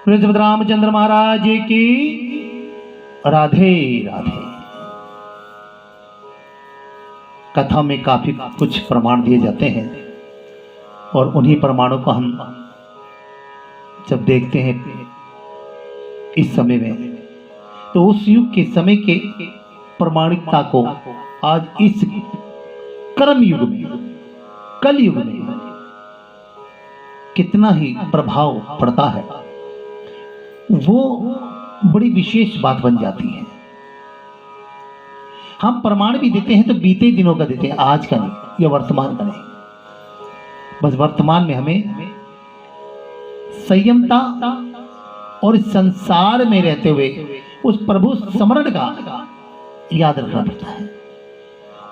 रामचंद्र महाराज की राधे राधे। कथा में काफी कुछ प्रमाण दिए जाते हैं और उन्हीं प्रमाणों को हम जब देखते हैं इस समय में, तो उस युग के समय के प्रमाणिकता को आज इस कर्म युग में, कल युग में कितना ही प्रभाव पड़ता है, वो बड़ी विशेष बात बन जाती है। हम प्रमाण भी देते हैं तो बीते दिनों का देते हैं, आज का नहीं या वर्तमान का नहीं। बस वर्तमान में हमें संयमता और इस संसार में रहते हुए उस प्रभु स्मरण का याद रखना पड़ता है।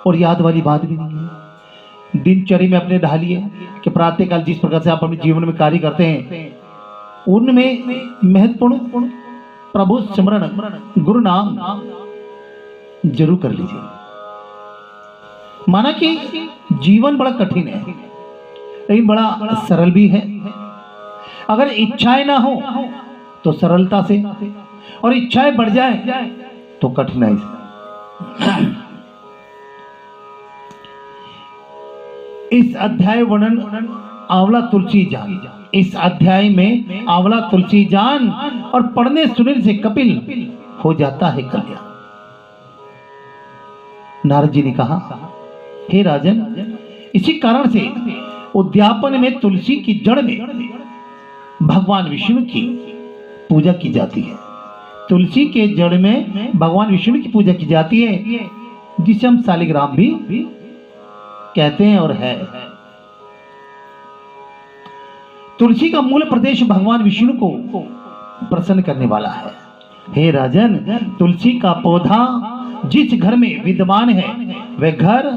और याद वाली बात भी नहीं है, दिनचर्या में अपने ढालिए कि प्रातःकाल जिस प्रकार से आप अपने जीवन में कार्य करते हैं उनमें महत्वपूर्ण प्रभु स्मरण, गुरु नाम जरूर कर लीजिए। माना कि जीवन बड़ा कठिन है लेकिन बड़ा सरल भी है। अगर इच्छाएं ना हो तो सरलता से, और इच्छाएं बढ़ जाए तो कठिनाई से। इस अध्याय वर्णन आंवला तुलसी जान, इस अध्याय में आंवला तुलसी जान और पढ़ने सुनने से कपिल हो जाता है कल्याण। नारद जी ने कहा, हे राजन, इसी कारण से उद्यापन में तुलसी की जड़ में भगवान विष्णु की पूजा की जाती है। तुलसी के जड़ में भगवान विष्णु की पूजा की जाती है, जिसे हम शालिग्राम भी कहते हैं और है। तुलसी का मूल प्रदेश भगवान विष्णु को प्रसन्न करने वाला है। हे राजन, तुलसी का पौधा जिस घर में विद्यमान है वह घर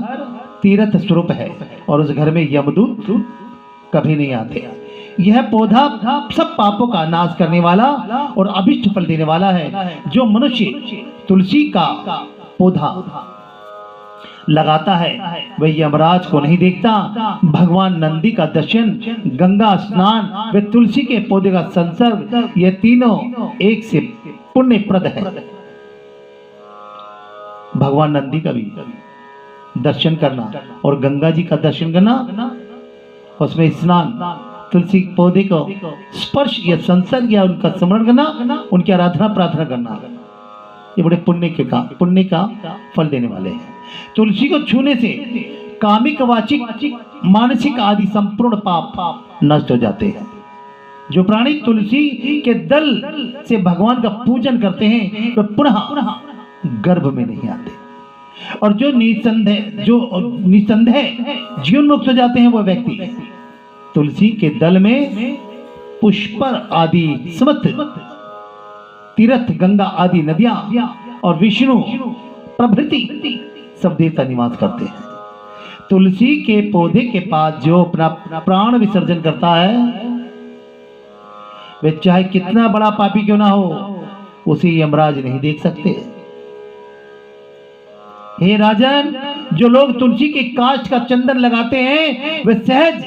तीर्थ स्वरूप है और उस घर में यमदूत कभी नहीं आते। यह पौधा सब पापों का नाश करने वाला और अभिष्ट फल देने वाला है। जो मनुष्य तुलसी का पौधा लगाता है वह यमराज को नहीं देखता। भगवान नंदी का दर्शन, गंगा स्नान व तुलसी के पौधे का संसर्ग, ये तीनों एक से पुण्यप्रद है। भगवान नंदी का भी दर्शन करना और गंगा जी का दर्शन करना, उसमें स्नान, तुलसी पौधे को स्पर्श या संसर्ग या उनका स्मरण करना, उनकी आराधना प्रार्थना करना, ये बड़े पुण्य का फल देने वाले हैं। तुलसी को छूने से कामिक, वाचिक, मानसिक आदि संपूर्ण पाप नष्ट हो जाते हैं। जो प्राणी तुलसी के दल से भगवान का पूजन करते हैं तो पुनः गर्भ में नहीं आते, और जो निसंदेह जीवन मुक्त हो जाते हैं वो व्यक्ति तुलसी के दल में पुष्पर आदि समस्त तीर्थ, गंगा आदि नदियां और विष्णु प्रभृति सब देवता निवास करते हैं। तुलसी के पौधे के पास जो अपना प्राण विसर्जन करता है वह चाहे कितना बड़ा पापी क्यों ना हो, उसे यमराज नहीं देख सकते। हे राजन, जो लोग तुलसी के काष्ठ का चंदन लगाते हैं वे सहज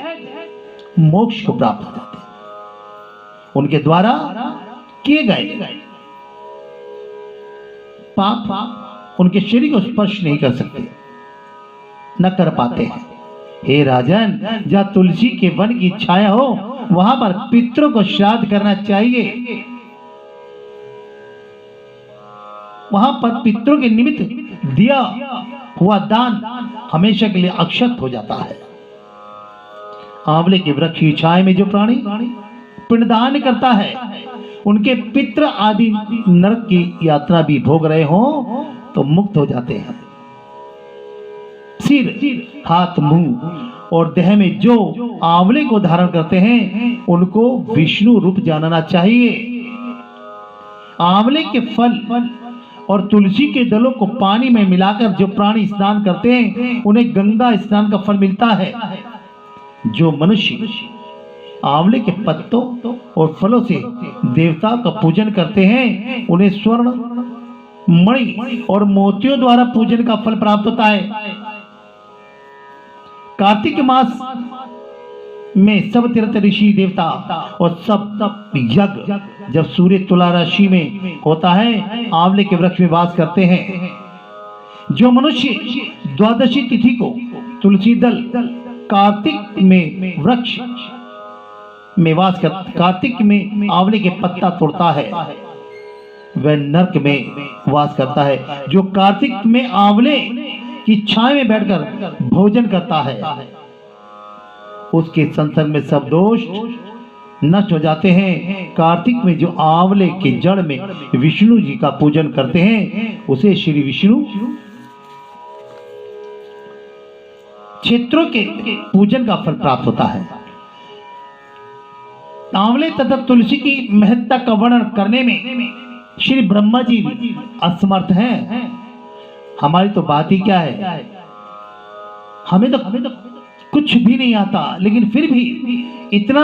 मोक्ष को प्राप्त हो जाते हैं। उनके द्वारा किए गए पाप उनके शरीर को स्पर्श नहीं कर सकते, न कर पाते हैं। हे राजन, जहां तुलसी के वन की छाया हो वहां पर पितरों को श्राद्ध करना चाहिए। वहां पर पितरों के निमित्त दिया हुआ दान हमेशा के लिए अक्षत हो जाता है। आंवले के वृक्ष की छाया में जो प्राणी पिंडदान करता है, उनके पितृ आदि नरक की यात्रा भी भोग रहे हो तो मुक्त हो जाते हैं। सिर, हाथ, मुंह और देह में जो आंवले को धारण करते हैं उनको विष्णु रूप जानना चाहिए। आंवले के फल और तुलसी के दलों को पानी में मिलाकर जो प्राणी स्नान करते हैं उन्हें गंगा स्नान का फल मिलता है। जो मनुष्य आंवले के पत्तों और फलों से देवताओं का पूजन करते हैं उन्हें स्वर्ण, मणि और मोतियों द्वारा पूजन का फल प्राप्त होता है। कार्तिक मास में सब तीर्थ ऋषि देवता और सब यज्ञ जब सूर्य तुला राशि में होता है, आंवले के वृक्ष में वास करते हैं। जो मनुष्य द्वादशी तिथि को तुलसी दल कार्तिक में वृक्ष में वास कर, कार्तिक में आंवले के पत्ता तोड़ता है, वह नरक में वास करता है। जो कार्तिक में आंवले की छाया में बैठकर भोजन करता है, उसके संसर्ग में सब दोष नष्ट हो जाते हैं। कार्तिक में जो आंवले के जड़ में विष्णु जी का पूजन करते हैं, उसे श्री विष्णु क्षेत्रों के पूजन का फल प्राप्त होता है। आंवले तथा तुलसी की महत्ता का वर्णन करने में श्री ब्रह्मा जी भी असमर्थ हैं। हमारी तो बात ही क्या है, हमें तो कुछ भी नहीं आता, लेकिन फिर भी इतना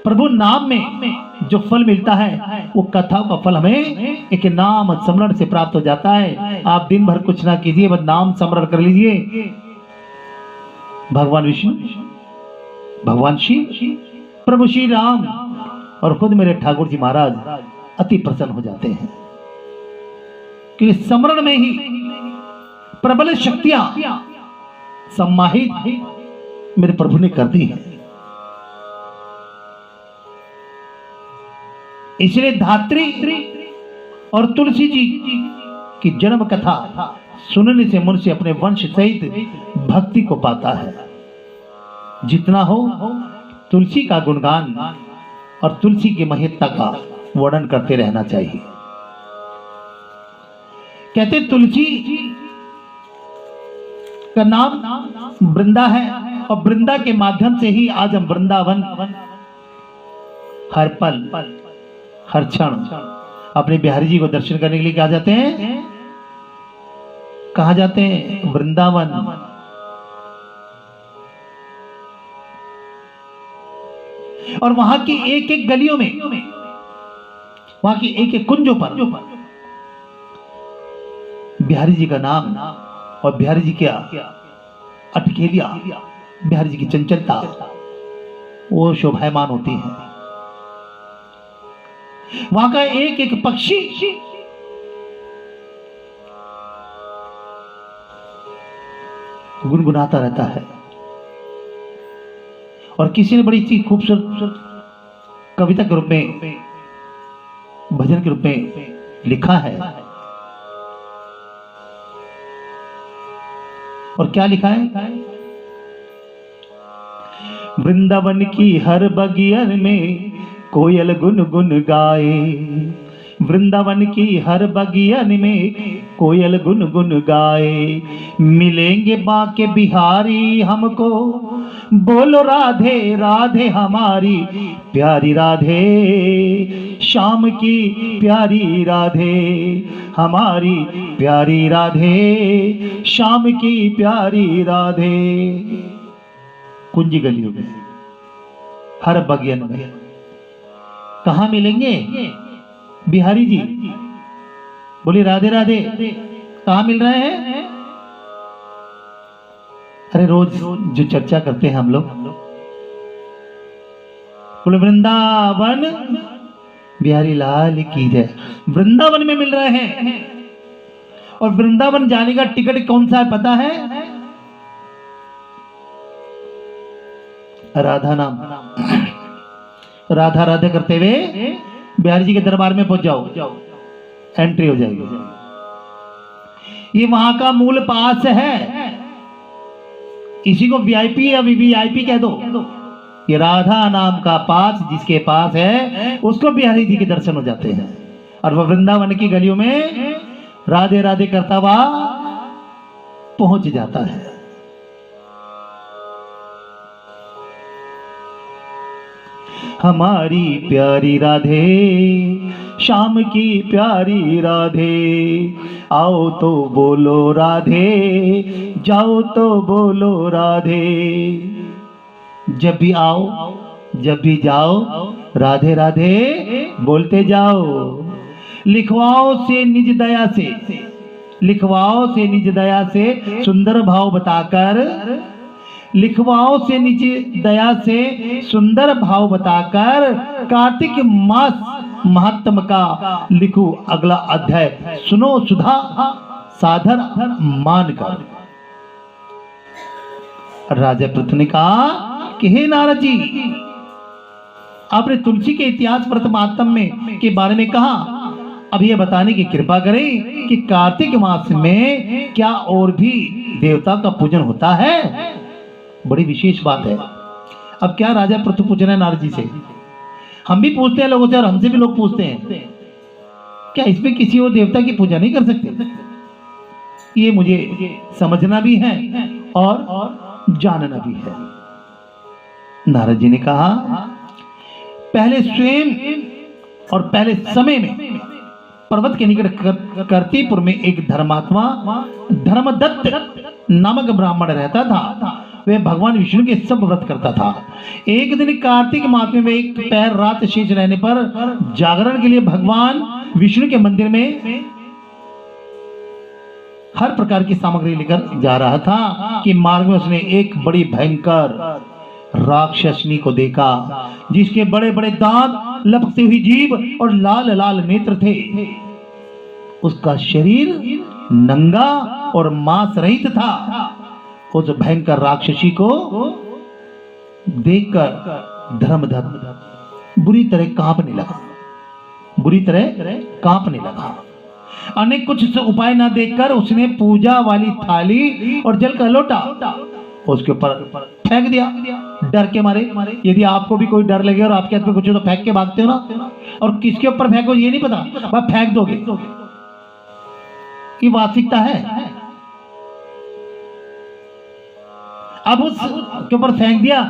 प्रभु नाम में जो फल मिलता है, वो कथाओं का फल हमें एक नाम स्मरण से प्राप्त हो जाता है। आप दिन भर कुछ ना कीजिए, बस नाम स्मरण कर लीजिए। भगवान विष्णु, भगवान शिव, प्रभु श्री राम और खुद मेरे ठाकुर जी महाराज अति प्रसन्न हो जाते हैं, क्योंकि स्मरण में ही प्रबल शक्तियां सम्माहित मेरे प्रभु ने कर दी है। इसलिए धात्री और तुलसी जी की जन्म कथा सुनने से मनुष्य अपने वंश सहित भक्ति को पाता है। जितना हो तुलसी का गुणगान और तुलसी की महत्ता का वर्णन करते रहना चाहिए। कहते तुलसी का नाम वृंदा है, और वृंदा के माध्यम से ही आज हम वृंदावन हर पल हर क्षण अपने बिहारी जी को दर्शन करने के लिए कहा जाते हैं, कहा जाते हैं वृंदावन। और वहां की एक एक गलियों में, वहां की एक एक कुंजों पर बिहारी जी का नाम और बिहारी जी क्या अटकेलिया, बिहारी जी की चंचलता वो शोभायमान होती है। वहां का एक एक पक्षी गुनगुनाता रहता है। और किसी ने बड़ी सी खूबसूरत कविता के रूप में, भजन के रूप में लिखा है। और क्या लिखा है? वृंदावन की हर बगियन में कोयल गुन गुन गाए, वृंदावन की हर बगियन में कोयल गुन गुन गाए। मिलेंगे बाके बिहारी हमको, बोलो राधे राधे हमारी प्यारी राधे, शाम की प्यारी राधे हमारी प्यारी राधे, शाम की प्यारी राधे। कुंजी गलियों में, हर बगियन में कहाँ मिलेंगे बिहारी जी? बोली राधे राधे। कहाँ मिल रहे हैं? अरे रोज जो चर्चा करते हैं हम लोग, बोले वृंदावन बिहारी लाल की जय। वृंदावन में मिल रहे हैं। और वृंदावन जाने का टिकट कौन सा है पता है? राधा नाम। राधा राधा करते हुए बिहारी जी के दरबार में पहुंच जाओ, एंट्री हो जाएगी। ये वहां का मूल पास है। इसी को वीआईपी या वीवीआईपी कह दो। ये राधा नाम का पास जिसके पास है, उसको बिहारी जी के दर्शन हो जाते हैं। और वह वृंदावन की गलियों में राधे राधे करता हुआ पहुंच जाता है। हमारी प्यारी राधे, शाम की प्यारी राधे, आओ तो बोलो राधे, जाओ तो बोलो राधे। जब भी आओ जब भी जाओ राधे राधे बोलते जाओ। लिखवाओ से निज दया से, लिखवाओ से निज दया से सुंदर भाव बताकर लिखवाओं से नीचे दया से सुंदर भाव बताकर कार्तिक मास महात्म का लिखो अगला अध्याय। सुनो सुधा साधर मानकर। राजा पृथु ने कहा कि हे नारद जी, आपने तुलसी के इतिहास प्रथमात्म में के बारे में कहा, अब यह बताने की कृपा करें कि कार्तिक मास में क्या और भी देवता का पूजन होता है? बड़ी विशेष बात है। अब क्या राजा पृथु पूछ रहे हैं नारद जी से? हम भी पूछते हैं लोगों से और हमसे भी लोग पूछते हैं, क्या इसमें किसी और देवता की पूजा नहीं कर सकते? ये मुझे समझना भी है और जानना भी है। नारद जी ने कहा, पहले स्वयं और पहले समय में पर्वत के निकट कर्तीपुर में एक धर्मात्मा धर्मदत्त नामक ब्राह्मण रहता था। वह भगवान विष्णु के सब व्रत करता था। एक दिन कार्तिक मास में एक पैर रात शेष रहने पर जागरण के लिए भगवान विष्णु के मंदिर में हर प्रकार की सामग्री लेकर जा रहा था कि मार्ग में उसने एक बड़ी भयंकर राक्षसनी को देखा, जिसके बड़े बड़े दांत, लपकती हुई जीभ और लाल लाल नेत्र थे। उसका शरीर नंगा और मांस रहित था। उस भयंकर राक्षसी को देखकर धर्मदत्त बुरी तरह कांपने लगा। अनेक कुछ उपाय न देखकर उसने पूजा वाली थाली और जल का लोटा उसके ऊपर फेंक दिया, डर के मारे। यदि आपको भी कोई डर लगे और आपके हाथ में कुछ हो तो फेंक के भागते हो ना, और किसके ऊपर फेंको ये नहीं पता, बस फेंक दोगे। ये वास्तविकता है। अब उसके ऊपर फेंक दिया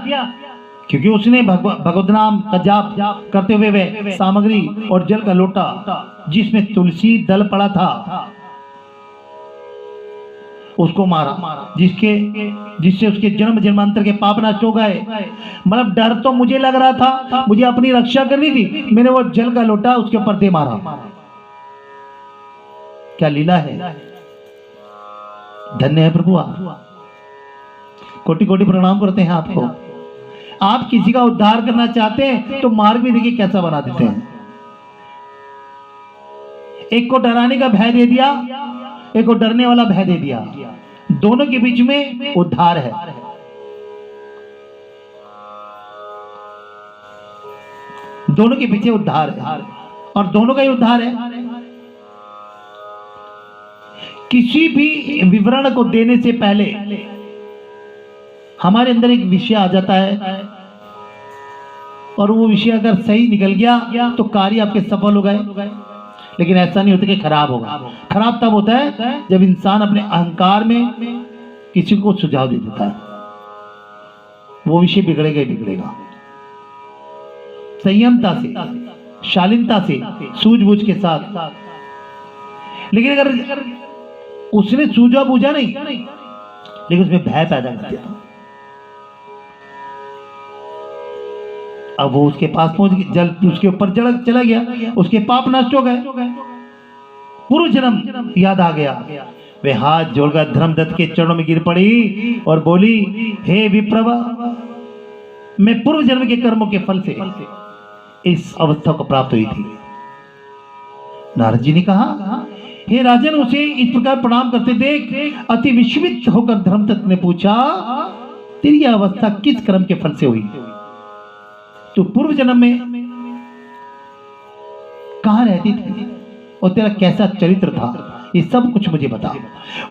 क्योंकि उसने भगवत नाम का जाप करते हुए वे सामग्री और जल का लोटा जिसमें तुलसी दल पड़ा था उसको मारा, जिससे उसके जन्म जन्मांतर के पाप नष्ट हो गए। मतलब डर तो मुझे लग रहा था, मुझे अपनी रक्षा करनी थी, मैंने वो जल का लोटा उसके ऊपर दे मारा। क्या लीला है, धन्य है प्रभु आप। कोटि कोटि प्रणाम करते हैं आपको। आप किसी का उद्धार करना चाहते हैं तो मार्ग भी देखिए कैसा बना देते हैं। एक को डराने का भय दे दिया, एक को डरने वाला भय दे दिया, दोनों के बीच में उद्धार है। दोनों के पीछे उद्धार है और दोनों का ही उद्धार है। किसी भी विवरण को देने से पहले हमारे अंदर एक विषय आ जाता है और वो विषय अगर सही निकल गया तो कार्य आपके सफल हो गए, लेकिन ऐसा नहीं होता कि खराब होगा। खराब तब होता है जब इंसान अपने अहंकार में किसी को सुझाव दे देता है, वो विषय बिगड़ेगा ही बिगड़ेगा। संयमता से, शालीनता से, सूझबूझ के साथ। लेकिन अगर उसने सूझा बूझा नहीं, लेकिन उसमें भय पैदा कर दिया, अब वो उसके पास पहुंच गया, जल उसके ऊपर चला गया, उसके पाप नष्ट हो गए, पूर्व जन्म याद आ गया। वे हाथ जोड़कर धर्मदत्त के चरणों में गिर पड़ी और बोली, हे विप्रव, मैं पूर्व जन्म के कर्मों के फल से इस अवस्था को प्राप्त हुई थी। नारद जी ने कहा, हे राजन, उसे इस प्रकार प्रणाम करते देख अति विस्मित होकर धर्मदत्त ने पूछा, तेरी अवस्था किस कर्म के फल से हुई? तू पूर्व जन्म में कहां रहती थी और तेरा कैसा चरित्र था, ये सब कुछ मुझे बता।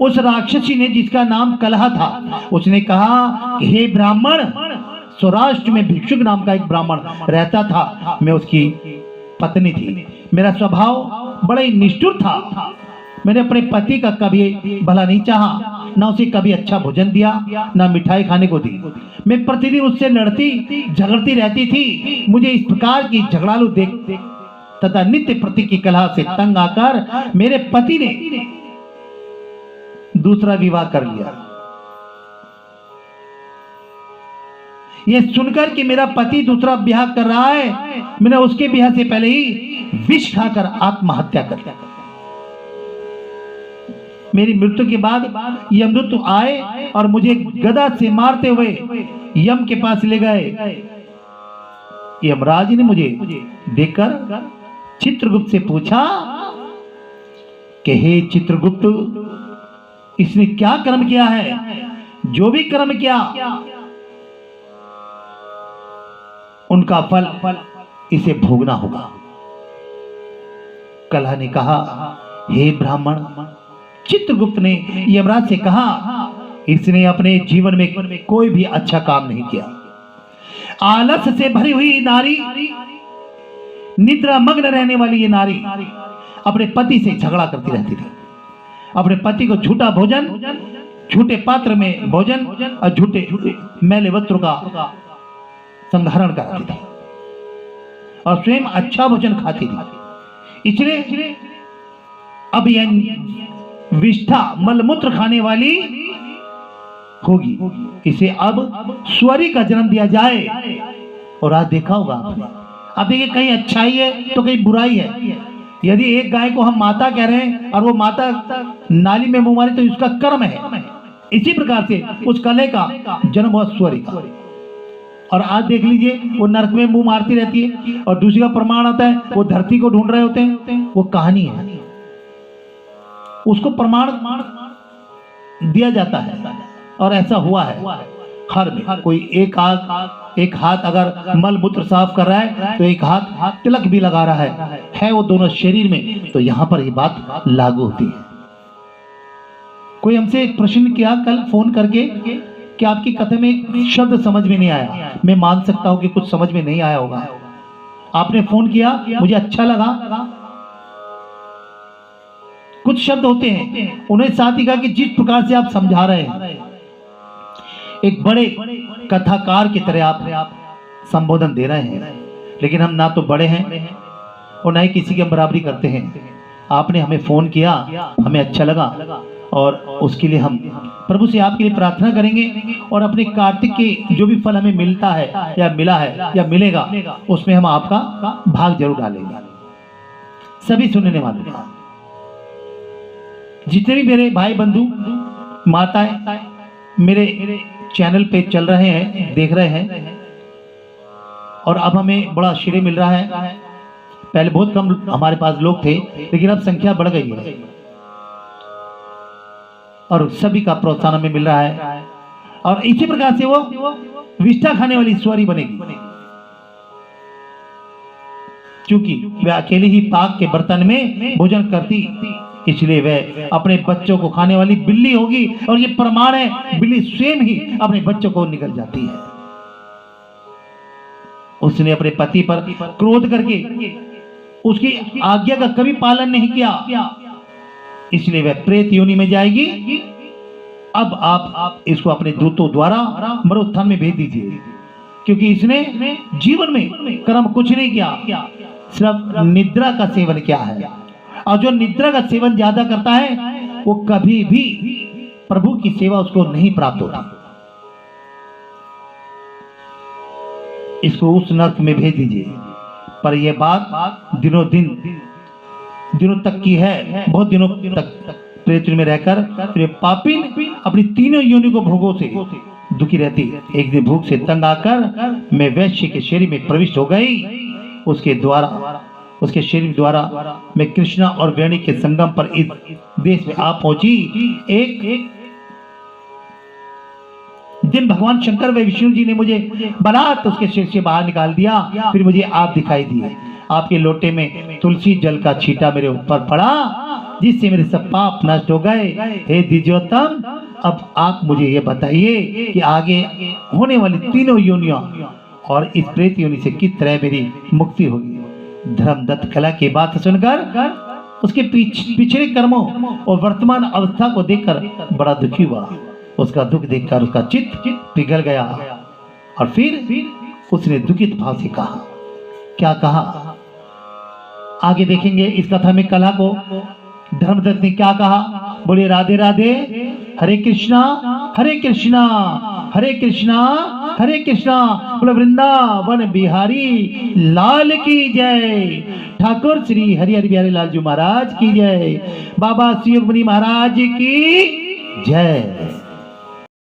उस राक्षसी ने, जिसका नाम कलहा था, उसने कहा कि हे ब्राह्मण, सौराष्ट्र में भिक्षुक नाम का एक ब्राह्मण रहता था, मैं उसकी पत्नी थी। मेरा स्वभाव बड़ा ही निष्ठुर था। मैंने अपने पति का कभी भला नहीं चाहा, ना उसे कभी अच्छा भोजन दिया, ना मिठाई खाने को दी। मैं प्रतिदिन उससे लड़ती झगड़ती रहती थी। मुझे इस प्रकार की झगड़ालू देख तथा नित्य प्रति की कलह से तंग आकर मेरे पति ने दूसरा विवाह कर लिया। यह सुनकर कि मेरा पति दूसरा ब्याह कर रहा है, मैंने उसके ब्याह से पहले ही विष खाकर आत्महत्या कर लिया। मेरी मृत्यु के बाद यमदूत आए और मुझे गदा से मारते हुए यम के पास ले गए। यमराज ने मुझे देखकर चित्रगुप्त से पूछा कि हे चित्रगुप्त, इसने क्या कर्म किया है? जो भी कर्म किया उनका फल इसे भोगना होगा। कलह ने कहा, हे ब्राह्मण, चित्रगुप्त ने यमराज से कहा, इसने अपने जीवन में कोई भी अच्छा काम नहीं किया। आलस से भरी हुई नारी, निद्रा मग्न रहने वाली ये नारी अपने पति से झगड़ा करती रहती थी। अपने पति को झूठा भोजन, झूठे पात्र में भोजन और झूठे मैले वस्त्रों का संधारण करती थी और स्वयं अच्छा भोजन खाती थी। इसलिए अब यह विष्ठा मलमूत्र खाने वाली होगी, इसे अब स्वरी का जन्म दिया जाए। और आज देखा होगा आपने, अब देखिए कहीं अच्छाई है तो कहीं बुराई है। यदि एक गाय को हम माता कह रहे हैं और वो माता नाली में मुंह मारे तो उसका कर्म है। इसी प्रकार से उस कले का जन्म हुआ स्वरी का। और आज देख लीजिए वो नरक में मुंह मारती रहती है। और दूसरी का प्रमाण आता है, वो धरती को ढूंढ रहे होते हैं, वो कहानी है, उसको प्रमाण दिया जाता है। और ऐसा हुआ है हर में। कोई एक हाथ अगर मल मूत्र साफ कर रहा है तो एक हाथ तिलक भी लगा रहा है वो दोनों शरीर में, तो यहां पर ये बात लागू होती है। कोई हमसे प्रश्न किया कल फोन करके कि आपकी कथा में एक शब्द समझ में नहीं आया। मैं मान सकता हूं कि कुछ समझ में नहीं आया होगा। आपने फोन किया, मुझे अच्छा लगा। कुछ शब्द होते हैं, उन्हें साथ ही कहा कि जिस प्रकार से आप समझा रहे हैं, एक बड़े कथाकार की तरह आप संबोधन दे रहे हैं। लेकिन हम ना तो बड़े हैं और ना ही किसी की बराबरी करते हैं। आपने हमें फोन किया, हमें अच्छा लगा और उसके लिए हम प्रभु से आपके लिए प्रार्थना करेंगे। और अपने कार्तिक के जो भी फल हमें मिलता है या मिला है या मिलेगा, उसमें हम आपका भाग जरूर डालेंगे। सभी सुनने वाले, जितने भी मेरे भाई बंधु माताएं मेरे चैनल पे चल रहे हैं, देख रहे हैं, और अब हमें बड़ा आश्चर्य मिल रहा है। पहले बहुत कम हमारे पास लोग थे, लेकिन अब संख्या बढ़ गई है और सभी का प्रोत्साहन हमें मिल रहा है। और इसी प्रकार से वो विष्ठा खाने वाली स्वरी बनेगी, क्योंकि वह अकेले ही पाक के बर्तन में भोजन करती, इसलिए वह अपने बच्चों को खाने वाली बिल्ली होगी। और ये प्रमाण है, बिल्ली स्वयं ही अपने बच्चों को निगल जाती है। उसने अपने पति पर क्रोध करके उसकी आज्ञा का कभी पालन नहीं किया, इसलिए वह प्रेत योनि में जाएगी। अब आप इसको अपने दूतों द्वारा मरुस्थान में भेज दीजिए, क्योंकि इसने जीवन में कर्म कुछ नहीं किया, सिर्फ निद्रा का सेवन किया है। और जो निद्रा का सेवन ज्यादा करता है वो कभी भी प्रभु की सेवा उसको नहीं प्राप्त होती। इसको उस नरक में भेज दीजिए। पर यह बात दिनों तक की है, बहुत दिनों तक प्रेत में रहकर फिर पापिन अपनी तीनों योनि को भोगों से दुखी रहती। एक दिन भूख से तंग आकर मैं वैश्य के शरीर में प्रविष्ट हो गई। उसके शरीर द्वारा मैं कृष्णा और वेणी के संगम पर इस देश में आ पहुंची। एक दिन भगवान शंकर व विष्णु जी ने मुझे बलात् उसके शरीर से बाहर निकाल दिया। फिर मुझे आप दिखाई दिए। आपके लोटे में तुलसी जल का छींटा मेरे ऊपर पड़ा, जिससे मेरे सब पाप नष्ट हो गए। हे द्विजोत्तम, अब आप मुझे ये बताइए कि आगे होने वाली तीनों योनियों और इस प्रेत योनि से किस तरह मेरी मुक्ति होगी। धर्मदत्त कला की बात सुनकर उसके पिछले कर्मों और वर्तमान अवस्था को देखकर बड़ा दुखी हुआ। उसका दुख देखकर उसका चित्त पिघल गया और फिर उसने दुखित भाव से कहा, क्या कहा आगे देखेंगे इस कथा में। कला को धर्मदत्त ने क्या कहा, बोले राधे राधे, हरे कृष्णा। हरे कृष्णा हरे कृष्णा हरे कृष्णा। बोलो वृंदावन बिहारी लाल की जय। ठाकुर श्री हरि हरि बिहारी लाल जी महाराज की जय। बाबा शिव मुनि महाराज की जय।